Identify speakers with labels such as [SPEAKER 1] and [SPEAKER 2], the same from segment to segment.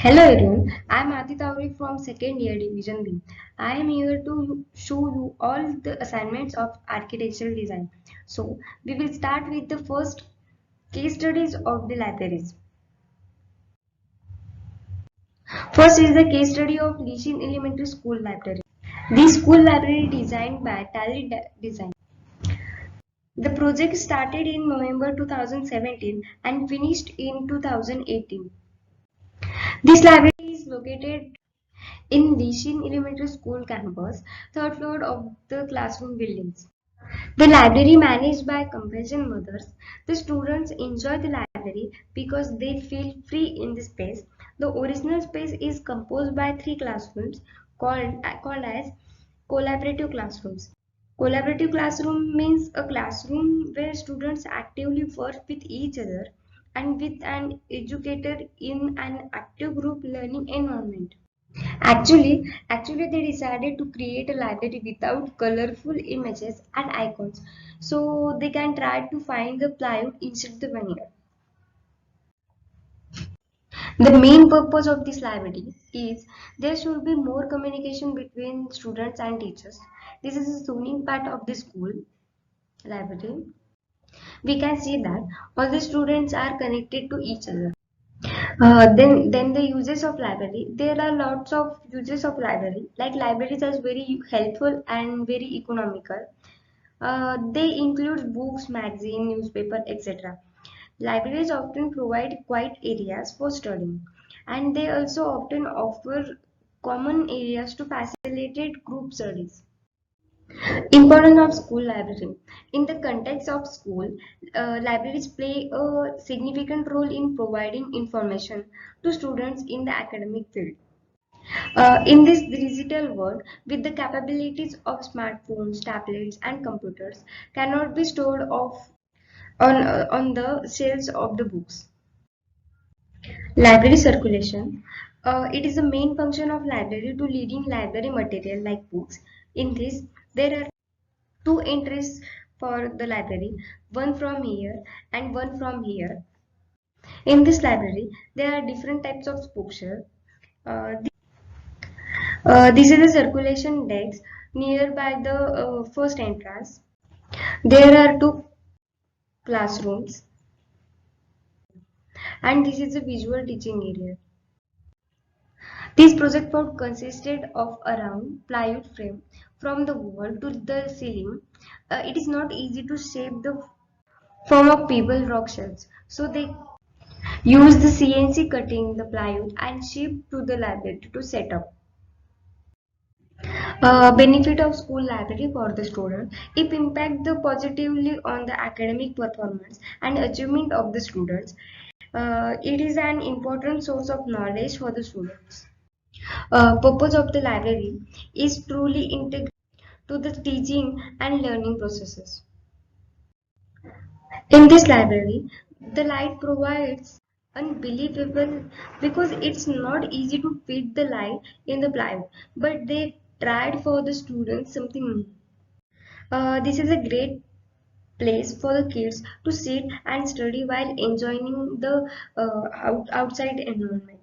[SPEAKER 1] Hello everyone, I am Aarti Taware from second year Division B. I am here to show you all the assignments of architectural design. So we will start with the first case studies of the libraries. First is the case study of Lishin Elementary School Library. This school library designed by Tally Design. The project started in November 2017 and finished in 2018. This library is located in Lishin Elementary School campus, third floor of the classroom buildings. The library managed by compassion mothers. The students enjoy the library because they feel free in the space. The original space is composed by three classrooms called as collaborative classrooms. Collaborative classroom means a classroom where students actively work with each other and with an educator in an active group learning environment. Actually, they decided to create a library without colorful images and icons, so they can try to find the plywood instead of the veneer. The main purpose of this library is there should be more communication between students and teachers. This is a zoning part of the school library. We can see that all the students are connected to each other. Then the uses of library. There are lots of uses of library. Like libraries are very helpful and very economical. They include books, magazine, newspaper, etc. Libraries often provide quiet areas for studying, and they also often offer common areas to facilitate group studies. Importance of school library. In the context of school, libraries play a significant role in providing information to students in the academic field. In this digital world, with the capabilities of smartphones, tablets, and computers, cannot be stored on the shelves of the books. Library circulation. It is the main function of library to leading library material like books. In this, there are two entries for the library, one from here and one from here. In this library, there are different types of bookshelf. This is the circulation desk nearby the first entrance. There are two classrooms, and this is a visual teaching area. This project board consisted of around plywood frame from the wall to the ceiling. It is not easy to shape the form of pebble rock shells, so they use the CNC cutting the plywood and ship to the library to set up. Benefit of school library for the student. It impact the positively on the academic performance and achievement of the students. It is an important source of knowledge for the students. Purpose of the library is truly integral to the teaching and learning processes. In this library, the light provides unbelievable because it's not easy to fit the light in the plywood, but they tried for the students something new. This is a great place for the kids to sit and study while enjoying the outside environment.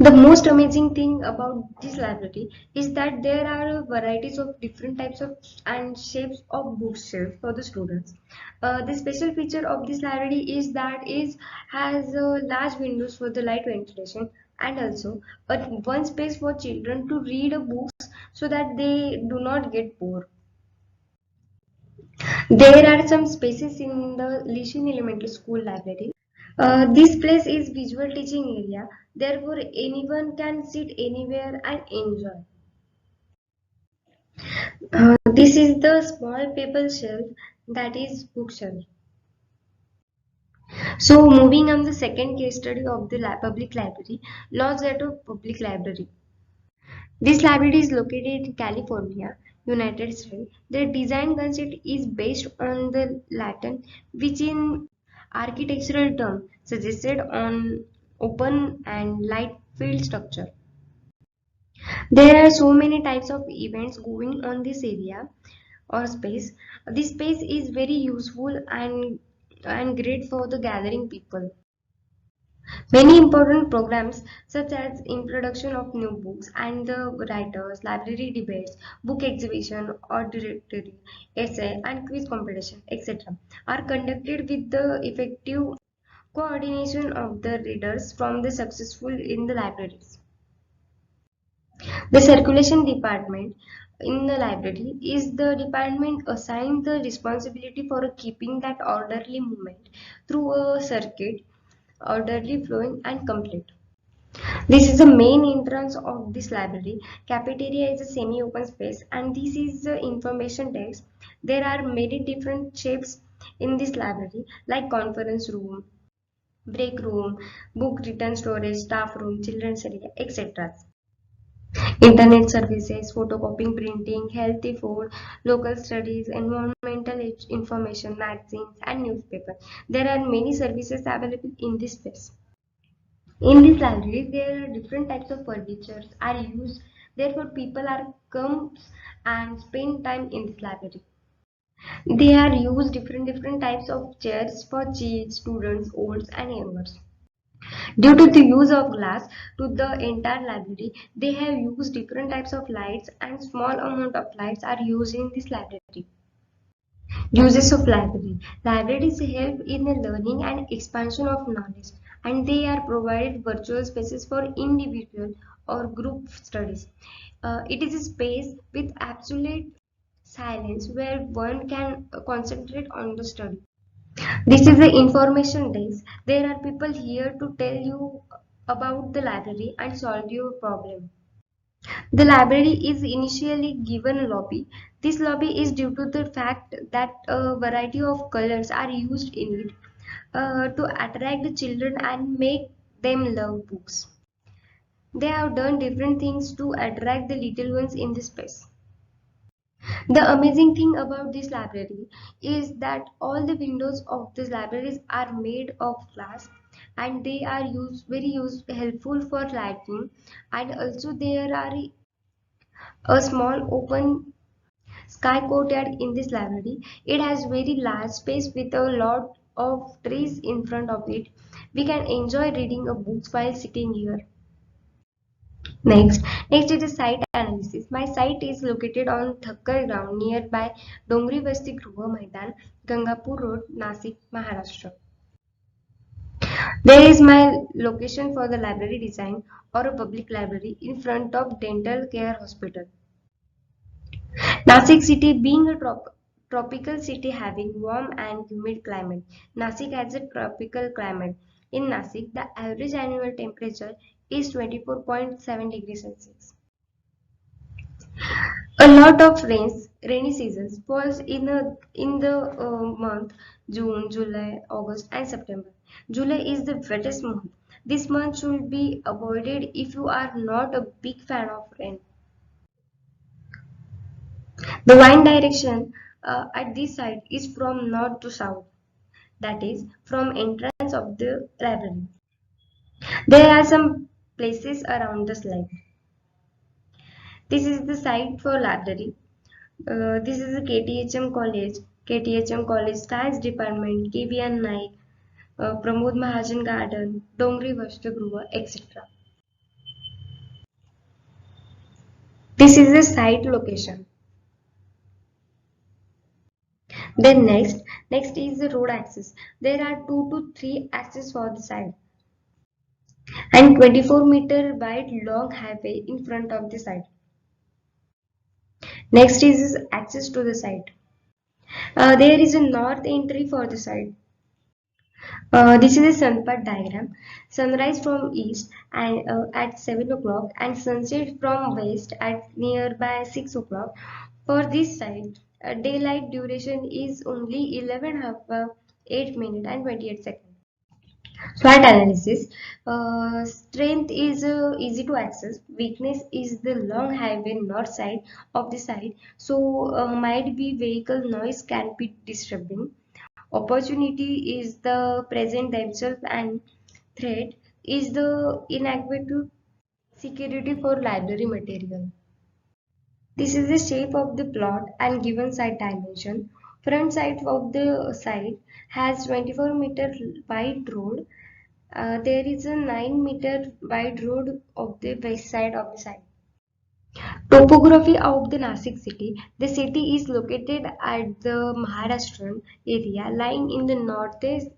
[SPEAKER 1] The most amazing thing about this library is that there are varieties of different types of and shapes of bookshelves for the students. The special feature of this library is that it has large windows for the light ventilation and also one space for children to read a books so that they do not get bored. There are some spaces in the Lishin Elementary School library. This place is visual teaching area, therefore anyone can sit anywhere and enjoy. This is the small paper shelf that is bookshelf. So moving on the second case study of the public library, Los Gatos Public Library. This library is located in California, United States. The design concept is based on the Latin, which in architectural term suggested on open and light field structure. There are so many types of events going on this area or space. This space is very useful and great for the gathering people. Many important programs such as introduction of new books and the writers, library debates, book exhibition, auditory, essay and quiz competition, etc. are conducted with the effective coordination of the readers from the successful in the libraries. The circulation department in the library is the department assigned the responsibility for keeping that orderly movement through a circuit, orderly flowing and complete. This is the main entrance of this library. Cafeteria is a semi-open space and this is the information desk. There are many different shapes in this library like conference room, break room, book return storage, staff room, children's area, etc. Internet services, photocopying, printing, healthy food, local studies, environmental information, magazines and newspaper. There are many services available in this space. In this library, there are different types of furnitures are used. Therefore, people are comes and spend time in this library. They are used different types of chairs for kids, students, olds and youngers. Due to the use of glass to the entire library, they have used different types of lights and small amount of lights are used in this library. Uses of library. Libraries help in the learning and expansion of knowledge and they are provided virtual spaces for individual or group studies. It is a space with absolute silence where one can concentrate on the study. This is the information desk. There are people here to tell you about the library and solve your problem. The library is initially given a lobby. This lobby is due to the fact that a variety of colors are used in it to attract the children and make them love books. They have done different things to attract the little ones in this space. The amazing thing about this library is that all the windows of these libraries are made of glass and they are helpful for lighting and also there are a small open sky courtyard in this library. It has very large space with a lot of trees in front of it. We can enjoy reading a book while sitting here. Next is the site analysis. My site is located on Thakkar ground nearby Dongri Vasti Gruha Maidan, Gangapur Road, Nasik, Maharashtra. There is my location for the library design or a public library in front of Dental Care Hospital. Nasik city being a tropical city having warm and humid climate. Nasik has a tropical climate. In Nasik, the average annual temperature is 24.7 degrees Celsius. A lot of rainy seasons falls in the month June, July, August, and September. July is the wettest month. This month should be avoided if you are not a big fan of rain. The wind direction at this side is from north to south, that is, from entrance of the library. There are some places around the slide. This is the site for library. This is the KTHM College Science Department, KBN Naik, Pramod Mahajan Garden, Dongri Vashtagruha, etc. This is the site location. Then next is the road access. There are 2 to 3 access for the site and 24-meter wide long highway in front of the site. Next is access to the site. There is a north entry for the site. This is a sunpat diagram. Sunrise from east and at 7 o'clock and sunset from west at nearby 6 o'clock. For this site, daylight duration is only 11 hours, 8 minutes and 28 seconds. SWOT analysis. Strength is easy to access. Weakness is the long highway north side of the site. So might be vehicle noise can be disturbing. Opportunity is the present themselves and threat is the inadequate security for library material. This is the shape of the plot and given site dimension. Front side of the site has 24-meter wide road There is a 9-meter wide road of the west side of the site. Topography of the Nashik city. The city is located at the Maharashtrian area lying in the northeast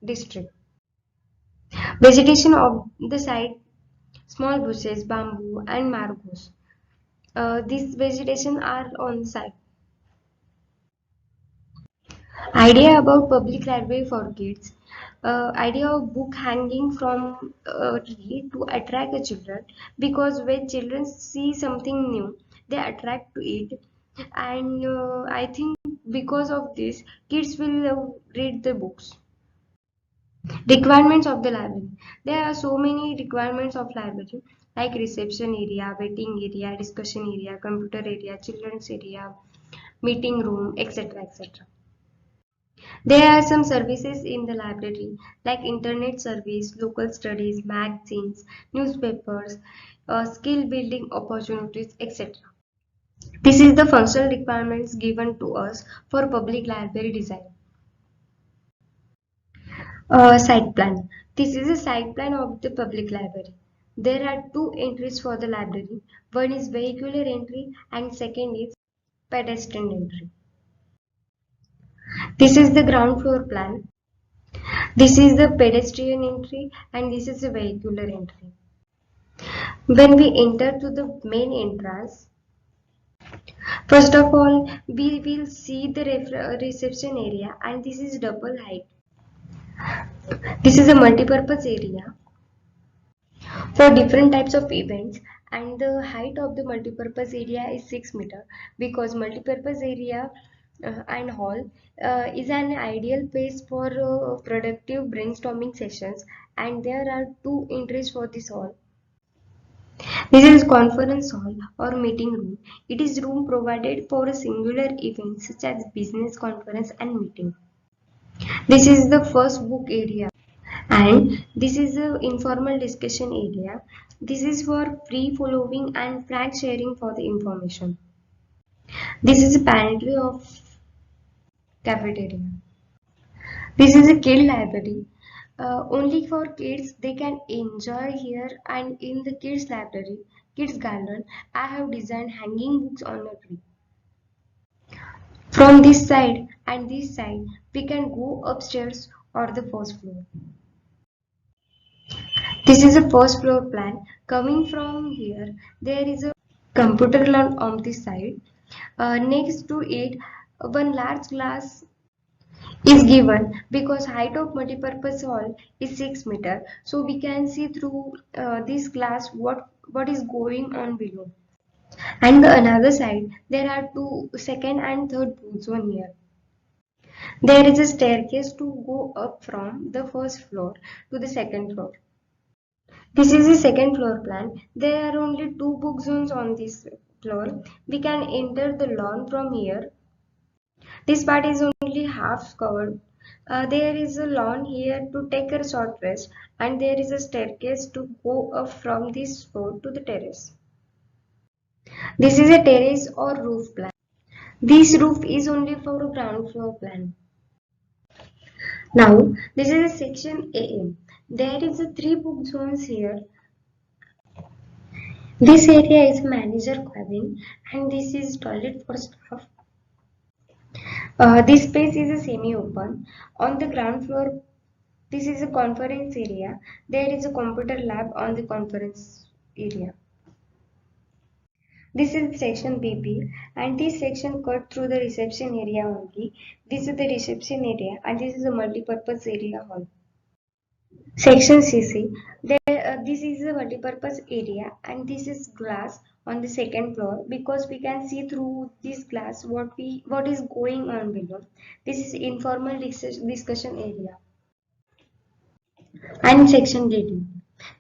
[SPEAKER 1] district. Vegetation of the site, small bushes, bamboo and mangroves. These vegetation are on site. Idea about public library for kids. Idea of book hanging from a tree to attract the children, because when children see something new they attract to it, and I think because of this kids will read the books. Requirements of the library. There are so many requirements of library, like reception area, waiting area, discussion area, computer area, children's area, meeting room, etc., etc. There are some services in the library like internet service, local studies, magazines, newspapers, skill building opportunities, etc. This is the functional requirements given to us for public library design. Site plan. This is a site plan of the public library. There are two entries for the library. One is vehicular entry and second is pedestrian entry. This is the ground floor plan. This is the pedestrian entry and this is the vehicular entry. When we enter to the main entrance, first of all, we will see the reception area, and this is double height. This is a multi-purpose area for different types of events, and the height of the multi-purpose area is 6 meter, because multi-purpose area and hall is an ideal place for productive brainstorming sessions, and there are two entries for this hall. This is conference hall or meeting room. It is room provided for a singular event such as business conference and meeting. This is the first book area, and this is the informal discussion area. This is for free following and frank sharing for the information. This is a pantry of cafeteria. This is a kid library. Only for kids they can enjoy here, and in the kids library, kids garden, I have designed hanging books on a tree. From this side and this side we can go upstairs or the first floor. This is a first floor plan. Coming from here there is a computer lab on this side. Next to it one large glass is given, because height of multipurpose hall is 6 meter, so we can see through this glass what is going on below. And the another side there are two second and third booth zone here. There is a staircase to go up from the first floor to the second floor. This is the second floor plan. There are only two book zones on this floor. We can enter the lawn from here. This part is only half covered. There is a lawn here to take a short rest, and there is a staircase to go up from this floor to the terrace. This is a terrace or roof plan. This roof is only for a ground floor plan. Now, this is a section AM. There is a three book zones here. This area is manager cabin, and this is toilet for staff. This space is a semi-open. On the ground floor, this is a conference area. There is a computer lab on the conference area. This is section BP, and this section cut through the reception area only. This is the reception area, and this is a multi-purpose area hall. Section CC. This is a multi-purpose area, and this is glass on the second floor, because we can see through this glass what is going on below. This is informal discussion area. And section DD.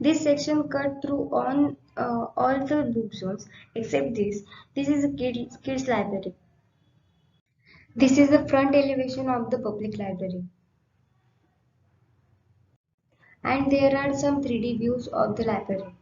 [SPEAKER 1] This section cut through on all the book zones except this. This is a kids library. This is the front elevation of the public library. And there are some 3D views of the library.